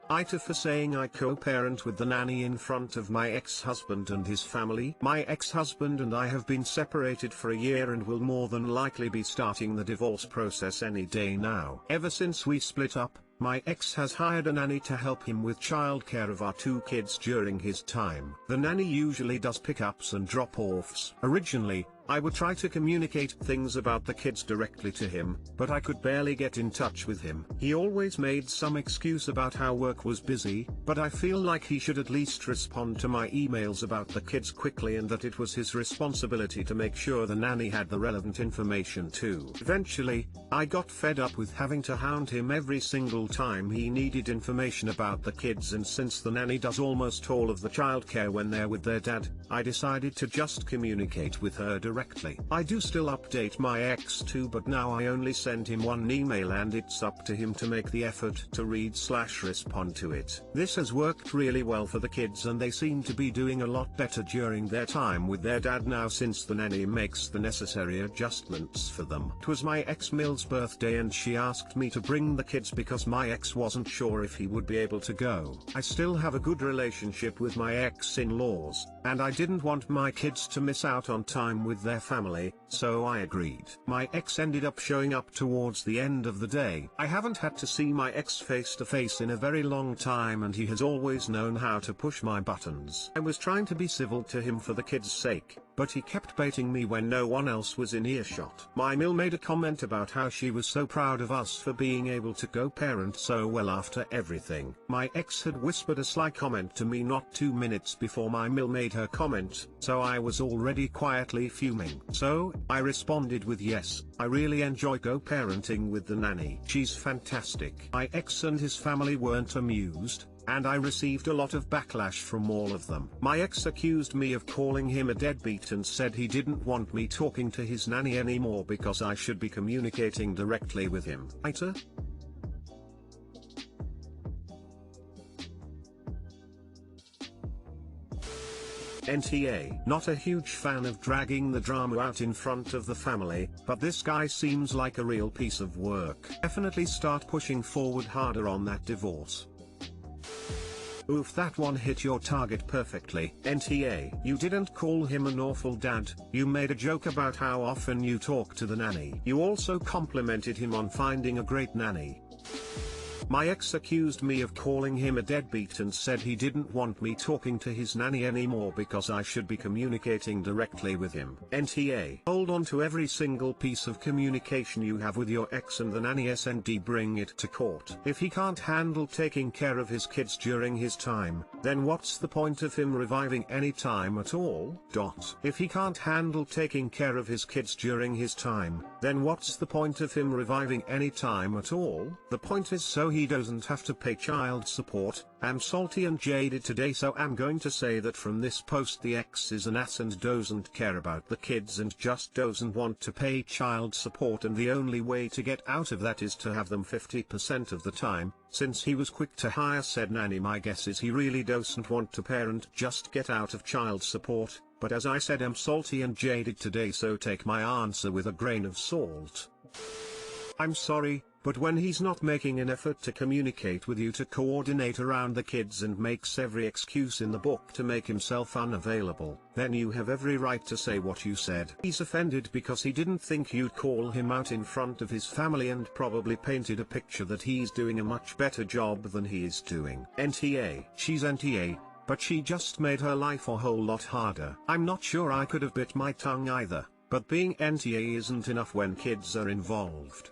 AITA for saying I co-parent with the nanny in front of my ex-husband and his family. My ex-husband and I have been separated for a year and will more than likely be starting the divorce process any day now. Ever since we split up, my ex has hired a nanny to help him with childcare of our 2 kids during his time. The nanny usually does pickups and drop-offs. Originally, I would try to communicate things about the kids directly to him, but I could barely get in touch with him. He always made some excuse about how work was busy, but I feel like he should at least respond to my emails about the kids quickly and that it was his responsibility to make sure the nanny had the relevant information too. Eventually, I got fed up with having to hound him every single time he needed information about the kids, and since the nanny does almost all of the childcare when they're with their dad, I decided to just communicate with her directly. I do still update my ex too, but now I only send him one email and it's up to him to make the effort to read/respond to it. This has worked really well for the kids and they seem to be doing a lot better during their time with their dad now since the nanny makes the necessary adjustments for them. It was my ex Mill's birthday and she asked me to bring the kids because my ex wasn't sure if he would be able to go. I still have a good relationship with my ex-in-laws, and I didn't want my kids to miss out on time with their family, so I agreed. My ex ended up showing up towards the end of the day. I haven't had to see my ex face to face in a very long time and he has always known how to push my buttons. I was trying to be civil to him for the kids' sake, but he kept baiting me when no one else was in earshot. My Mill made a comment about how she was so proud of us for being able to co-parent so well after everything. My ex had whispered a sly comment to me not 2 minutes before my Mill made her comment, so I was already quietly fuming. So, I responded with yes, I really enjoy co-parenting with the nanny. She's fantastic. My ex and his family weren't amused, and I received a lot of backlash from all of them. My ex accused me of calling him a deadbeat and said he didn't want me talking to his nanny anymore because I should be communicating directly with him. AITA? NTA. Not a huge fan of dragging the drama out in front of the family, but this guy seems like a real piece of work. Definitely start pushing forward harder on that divorce. Oof, that one hit your target perfectly. NTA. You didn't call him an awful dad, you made a joke about how often you talk to the nanny. You also complimented him on finding a great nanny. My ex accused me of calling him a deadbeat and said he didn't want me talking to his nanny anymore because I should be communicating directly with him. NTA. Hold on to every single piece of communication you have with your ex and the nanny SND, bring it to court. If he can't handle taking care of his kids during his time, then what's the point of him reviving any time at all? If he can't handle taking care of his kids during his time, then what's the point of him reviving any time at all? The point is so he doesn't have to pay child support. I'm salty and jaded today, so I'm going to say that from this post the ex is an ass and doesn't care about the kids and just doesn't want to pay child support, and the only way to get out of that is to have them 50% of the time. Since he was quick to hire said nanny, my guess is he really doesn't want to parent, just get out of child support. But as I said, I'm salty and jaded today, so take my answer with a grain of salt. I'm sorry, but when he's not making an effort to communicate with you, to coordinate around the kids, and makes every excuse in the book to make himself unavailable, then you have every right to say what you said. He's offended because he didn't think you'd call him out in front of his family and probably painted a picture that he's doing a much better job than he is doing. NTA. She's NTA, but she just made her life a whole lot harder. I'm not sure I could have bit my tongue either, but being NTA isn't enough when kids are involved.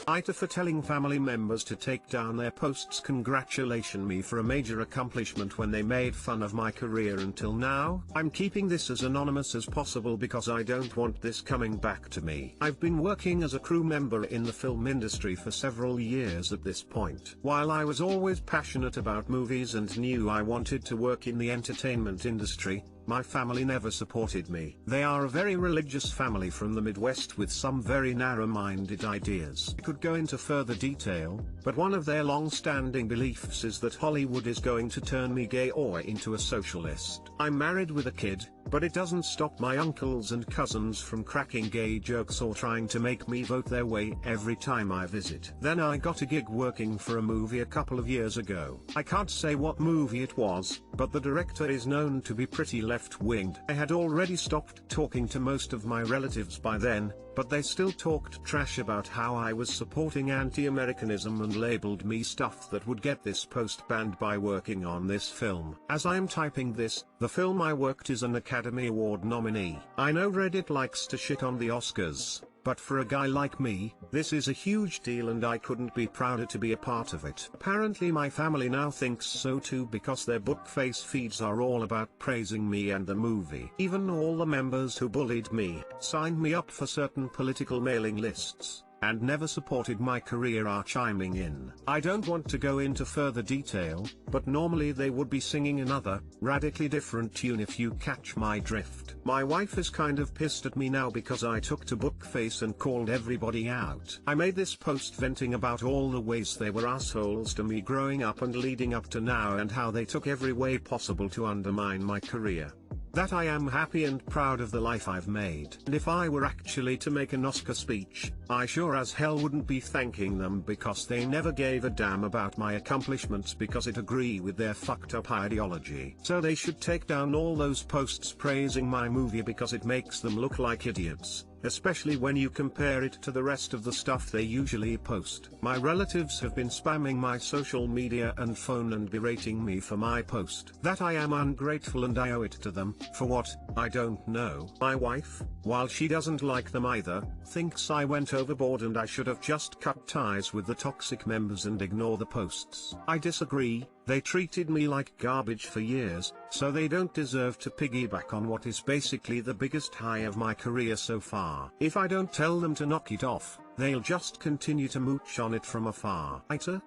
AITA for telling family members to take down their posts. Congratulation me for a major accomplishment when they made fun of my career until now. I'm keeping this as anonymous as possible because I don't want this coming back to me. I've been working as a crew member in the film industry for several years at this point. While I was always passionate about movies and knew I wanted to work in the entertainment industry, my family never supported me. They are a very religious family from the Midwest with some very narrow-minded ideas. I could go into further detail, but one of their long-standing beliefs is that Hollywood is going to turn me gay or into a socialist. I'm married with a kid, but it doesn't stop my uncles and cousins from cracking gay jokes or trying to make me vote their way every time I visit. Then I got a gig working for a movie a couple of years ago. I can't say what movie it was, but the director is known to be pretty left-winged. I had already stopped talking to most of my relatives by then, but they still talked trash about how I was supporting anti-Americanism and labeled me stuff that would get this post banned by working on this film. As I am typing this, the film I worked is an Academy Award nominee. I know Reddit likes to shit on the Oscars, but for a guy like me, this is a huge deal and I couldn't be prouder to be a part of it. Apparently my family now thinks so too because their bookface feeds are all about praising me and the movie. Even all the members who bullied me, signed me up for certain political mailing lists, and never supported my career are chiming in. I don't want to go into further detail, but normally they would be singing another, radically different tune if you catch my drift. My wife is kind of pissed at me now because I took to Bookface and called everybody out. I made this post venting about all the ways they were assholes to me growing up and leading up to now and how they took every way possible to undermine my career. That I am happy and proud of the life I've made. And if I were actually to make an Oscar speech, I sure as hell wouldn't be thanking them because they never gave a damn about my accomplishments because it agree with their fucked up ideology. So they should take down all those posts praising my movie because it makes them look like idiots, especially when you compare it to the rest of the stuff they usually post. My relatives have been spamming my social media and phone and berating me for my post. That I am ungrateful and I owe it to them. For what? I don't know. My wife, while she doesn't like them either, thinks I went overboard and I should have just cut ties with the toxic members and ignore the posts. I disagree. They treated me like garbage for years, so they don't deserve to piggyback on what is basically the biggest high of my career so far. If I don't tell them to knock it off, they'll just continue to mooch on it from afar. AITA?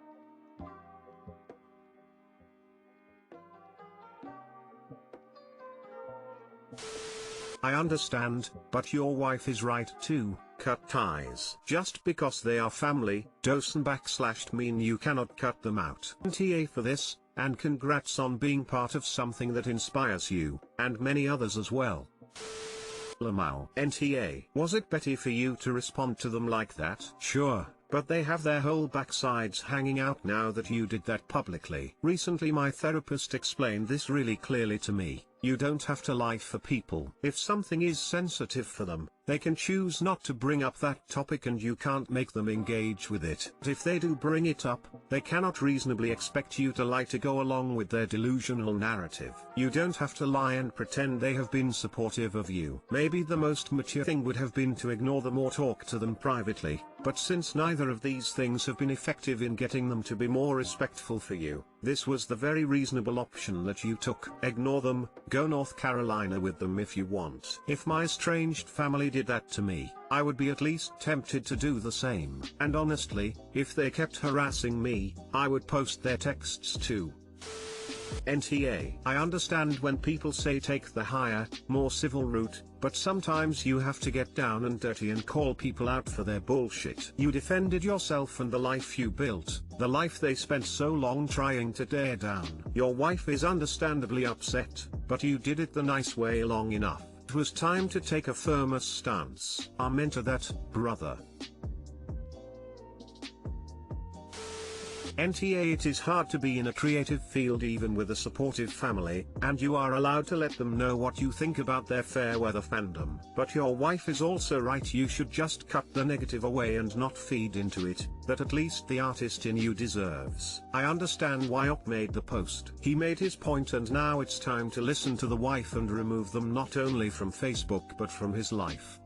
I understand, but your wife is right too. Cut ties. Just because they are family, doesn't mean you cannot cut them out. TA for this, and congrats on being part of something that inspires you, and many others as well. Lamau. NTA. Was it petty for you to respond to them like that? Sure, but they have their whole backsides hanging out now that you did that publicly. Recently my therapist explained this really clearly to me. You don't have to lie for people. If something is sensitive for them, they can choose not to bring up that topic and you can't make them engage with it. But if they do bring it up, they cannot reasonably expect you to lie to go along with their delusional narrative. You don't have to lie and pretend they have been supportive of you. Maybe the most mature thing would have been to ignore them or talk to them privately, but since neither of these things have been effective in getting them to be more respectful for you, this was the very reasonable option that you took. Ignore them, go North Carolina with them if you want. If my estranged family did that to me, I would be at least tempted to do the same. And honestly, if they kept harassing me, I would post their texts too. NTA. I understand when people say take the higher, more civil route, but sometimes you have to get down and dirty and call people out for their bullshit. You defended yourself and the life you built, the life they spent so long trying to tear down. Your wife is understandably upset, but you did it the nice way long enough. It was time to take a firmer stance. Amen to that, brother. NTA. It is hard to be in a creative field even with a supportive family, and you are allowed to let them know what you think about their fair weather fandom. But your wife is also right, you should just cut the negative away and not feed into it, that at least the artist in you deserves. I understand why Op made the post. He made his point and now it's time to listen to the wife and remove them not only from Facebook but from his life.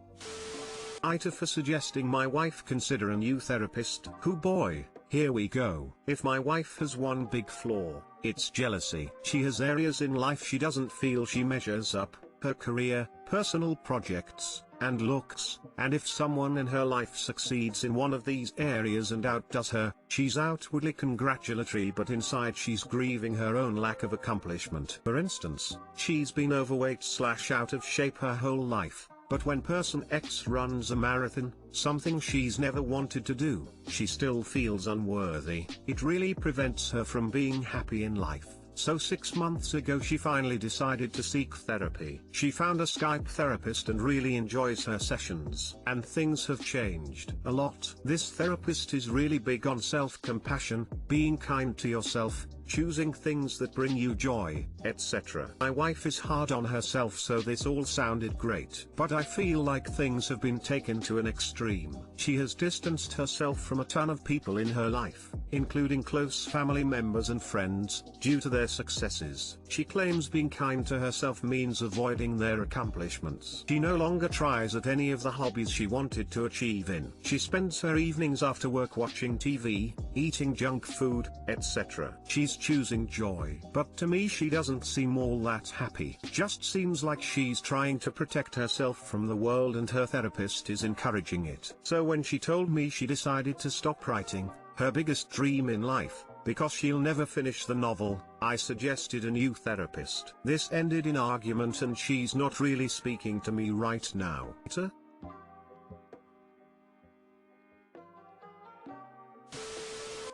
AITA for suggesting my wife consider a new therapist. Who boy. Here we go. If my wife has one big flaw, it's jealousy. She has areas in life she doesn't feel she measures up, her career, personal projects, and looks, and if someone in her life succeeds in one of these areas and outdoes her, she's outwardly congratulatory but inside she's grieving her own lack of accomplishment. For instance, she's been overweight / out of shape her whole life. But when person X runs a marathon, something she's never wanted to do, she still feels unworthy. It really prevents her from being happy in life. So 6 months ago she finally decided to seek therapy. She found a Skype therapist and really enjoys her sessions. And things have changed a lot. This therapist is really big on self-compassion, being kind to yourself, choosing things that bring you joy, etc. My wife is hard on herself, so this all sounded great. But I feel like things have been taken to an extreme. She has distanced herself from a ton of people in her life, including close family members and friends, due to their successes. She claims being kind to herself means avoiding their accomplishments. She no longer tries at any of the hobbies she wanted to achieve in. She spends her evenings after work watching TV, eating junk food, etc. She's choosing joy. But to me she doesn't seem all that happy. Just seems like she's trying to protect herself from the world, and her therapist is encouraging it. So when she told me she decided to stop writing, her biggest dream in life, because she'll never finish the novel, I suggested a new therapist. This ended in argument and she's not really speaking to me right now.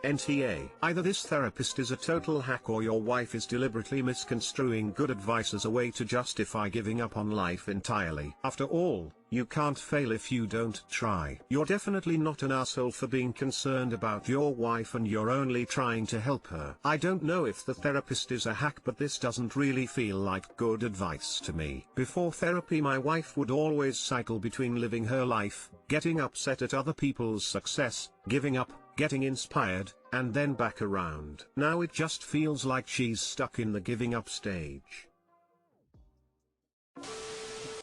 NTA. Either this therapist is a total hack or your wife is deliberately misconstruing good advice as a way to justify giving up on life entirely. After all, you can't fail if you don't try. You're definitely not an asshole for being concerned about your wife, and you're only trying to help her. I don't know if the therapist is a hack, but this doesn't really feel like good advice to me. Before therapy my wife would always cycle between living her life, getting upset at other people's success, giving up, getting inspired, and then back around. Now it just feels like she's stuck in the giving up stage.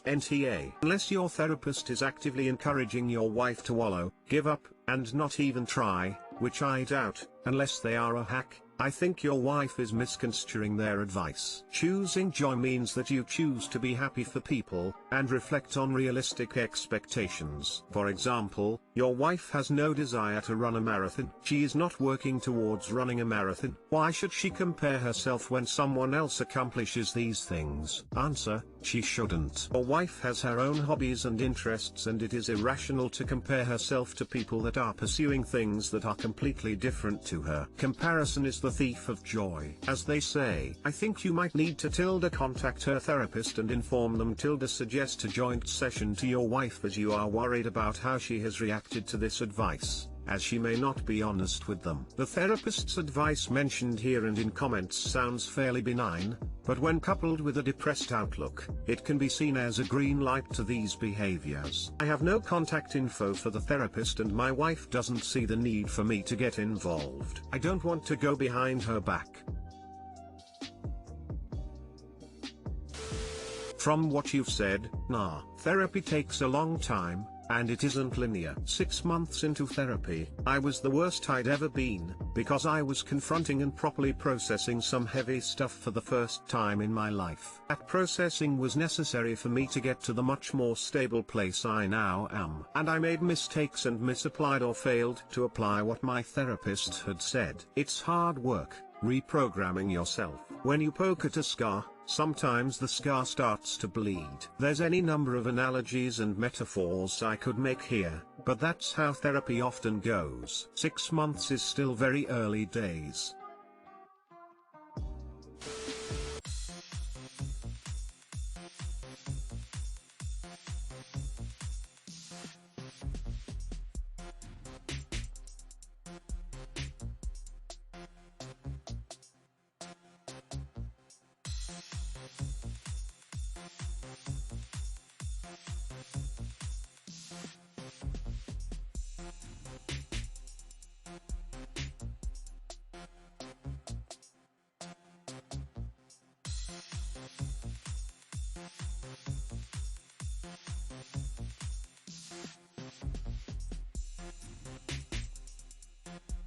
NTA. Unless your therapist is actively encouraging your wife to wallow, give up, and not even try, which I doubt, unless they are a hack, I think your wife is misconstruing their advice. Choosing joy means that you choose to be happy for people, and reflect on realistic expectations. For example, your wife has no desire to run a marathon. She is not working towards running a marathon. Why should she compare herself when someone else accomplishes these things? Answer: she shouldn't. Your wife has her own hobbies and interests, and it is irrational to compare herself to people that are pursuing things that are completely different to her. Comparison is the thief of joy, as they say. I think you might need to contact her therapist and inform them suggest a joint session to your wife, as you are worried about how she has reacted to this advice, as she may not be honest with them. The therapist's advice mentioned here and in comments sounds fairly benign, but when coupled with a depressed outlook, it can be seen as a green light to these behaviors. I have no contact info for the therapist, and my wife doesn't see the need for me to get involved. I don't want to go behind her back. From what you've said, nah, therapy takes a long time, and it isn't linear. 6 months into therapy, I was the worst I'd ever been, because I was confronting and properly processing some heavy stuff for the first time in my life. That processing was necessary for me to get to the much more stable place I now am. And I made mistakes and misapplied or failed to apply what my therapist had said. It's hard work, reprogramming yourself. When you poke at a scar, sometimes the scar starts to bleed. There's any number of analogies and metaphors I could make here, but that's how therapy often goes. 6 months is still very early days,